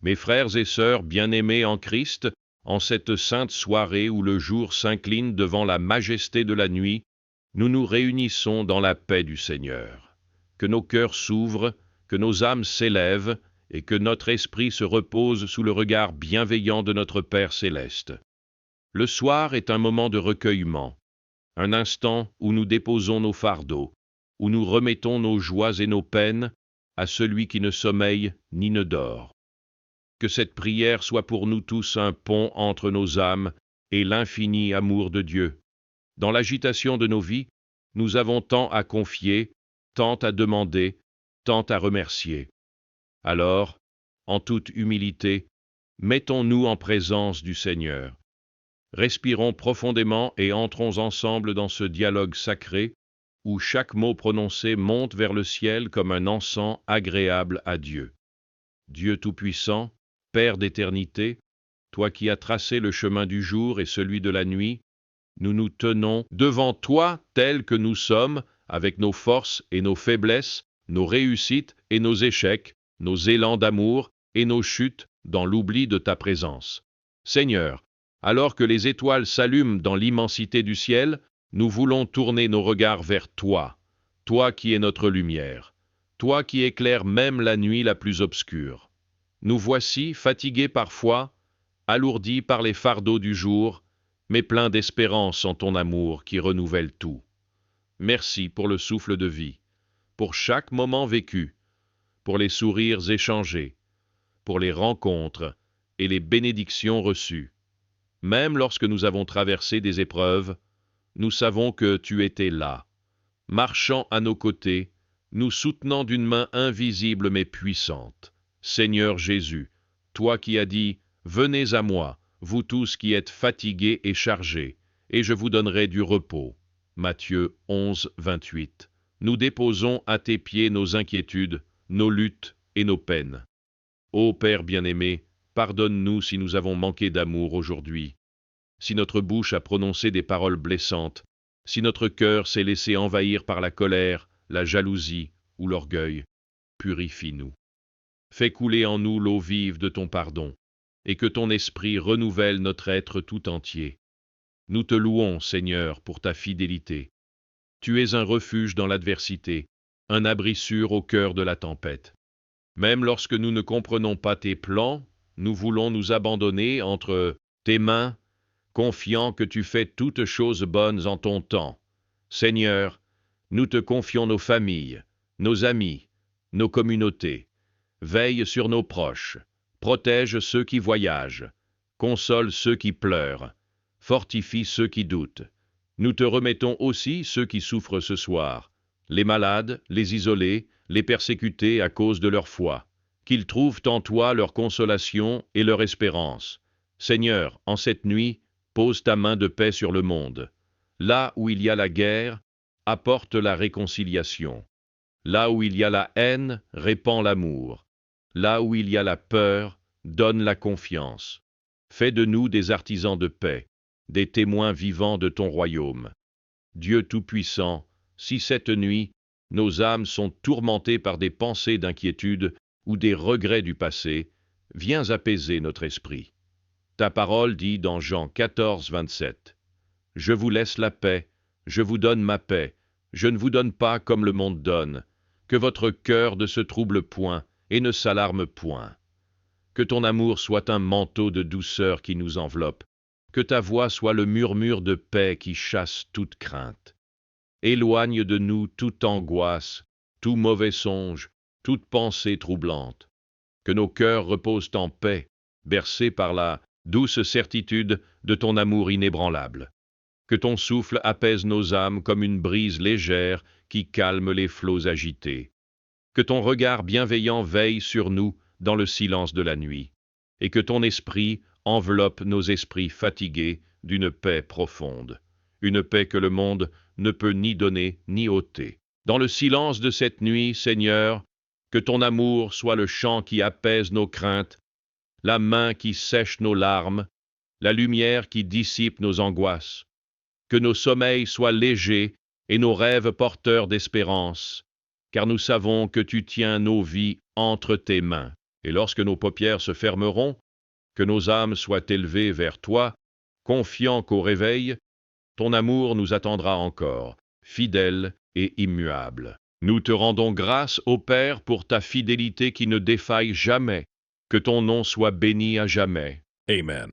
Mes frères et sœurs bien-aimés en Christ, en cette sainte soirée où le jour s'incline devant la majesté de la nuit, nous nous réunissons dans la paix du Seigneur. Que nos cœurs s'ouvrent, que nos âmes s'élèvent, et que notre esprit se repose sous le regard bienveillant de notre Père céleste. Le soir est un moment de recueillement, un instant où nous déposons nos fardeaux, où nous remettons nos joies et nos peines à celui qui ne sommeille ni ne dort. Que cette prière soit pour nous tous un pont entre nos âmes et l'infini amour de Dieu. Dans l'agitation de nos vies, nous avons tant à confier, tant à demander, tant à remercier. Alors, en toute humilité, mettons-nous en présence du Seigneur. Respirons profondément et entrons ensemble dans ce dialogue sacré où chaque mot prononcé monte vers le ciel comme un encens agréable à Dieu. Dieu Tout-Puissant, Père d'éternité, toi qui as tracé le chemin du jour et celui de la nuit, nous nous tenons devant toi tels que nous sommes, avec nos forces et nos faiblesses, nos réussites et nos échecs, nos élans d'amour et nos chutes dans l'oubli de ta présence. Seigneur, alors que les étoiles s'allument dans l'immensité du ciel, nous voulons tourner nos regards vers toi, toi qui es notre lumière, toi qui éclaires même la nuit la plus obscure. Nous voici, fatigués parfois, alourdis par les fardeaux du jour, mais pleins d'espérance en ton amour qui renouvelle tout. Merci pour le souffle de vie, pour chaque moment vécu, pour les sourires échangés, pour les rencontres et les bénédictions reçues. Même lorsque nous avons traversé des épreuves, nous savons que tu étais là, marchant à nos côtés, nous soutenant d'une main invisible mais puissante. Seigneur Jésus, toi qui as dit « Venez à moi, vous tous qui êtes fatigués et chargés, et je vous donnerai du repos. » Matthieu 11, 28. Nous déposons à tes pieds nos inquiétudes, nos luttes et nos peines. Ô Père bien-aimé, pardonne-nous si nous avons manqué d'amour aujourd'hui, si notre bouche a prononcé des paroles blessantes, si notre cœur s'est laissé envahir par la colère, la jalousie ou l'orgueil. Purifie-nous. Fais couler en nous l'eau vive de ton pardon, et que ton esprit renouvelle notre être tout entier. Nous te louons, Seigneur, pour ta fidélité. Tu es un refuge dans l'adversité, un abri sûr au cœur de la tempête. Même lorsque nous ne comprenons pas tes plans, nous voulons nous abandonner entre tes mains, confiants que tu fais toutes choses bonnes en ton temps. Seigneur, nous te confions nos familles, nos amis, nos communautés. Veille sur nos proches, protège ceux qui voyagent, console ceux qui pleurent, fortifie ceux qui doutent. Nous te remettons aussi ceux qui souffrent ce soir, les malades, les isolés, les persécutés à cause de leur foi, qu'ils trouvent en toi leur consolation et leur espérance. Seigneur, en cette nuit, pose ta main de paix sur le monde. Là où il y a la guerre, apporte la réconciliation. Là où il y a la haine, répand l'amour. Là où il y a la peur, donne la confiance. Fais de nous des artisans de paix, des témoins vivants de ton royaume. Dieu Tout-Puissant, si cette nuit, nos âmes sont tourmentées par des pensées d'inquiétude ou des regrets du passé, viens apaiser notre esprit. Ta parole dit dans Jean 14, 27, « Je vous laisse la paix, je vous donne ma paix, je ne vous donne pas comme le monde donne, que votre cœur ne se trouble point et ne s'alarme point. Que ton amour soit un manteau de douceur qui nous enveloppe, que ta voix soit le murmure de paix qui chasse toute crainte. Éloigne de nous toute angoisse, tout mauvais songe, toute pensée troublante. Que nos cœurs reposent en paix, bercés par la douce certitude de ton amour inébranlable. Que ton souffle apaise nos âmes comme une brise légère qui calme les flots agités. Que ton regard bienveillant veille sur nous dans le silence de la nuit, et que ton esprit enveloppe nos esprits fatigués d'une paix profonde, une paix que le monde ne peut ni donner ni ôter. Dans le silence de cette nuit, Seigneur, que ton amour soit le chant qui apaise nos craintes, la main qui sèche nos larmes, la lumière qui dissipe nos angoisses. Que nos sommeils soient légers et nos rêves porteurs d'espérance, car nous savons que tu tiens nos vies entre tes mains. et lorsque nos paupières se fermeront, que nos âmes soient élevées vers toi, confiant qu'au réveil, ton amour nous attendra encore, fidèle et immuable. Nous te rendons grâce, ô Père, pour ta fidélité qui ne défaille jamais. Que ton nom soit béni à jamais. Amen.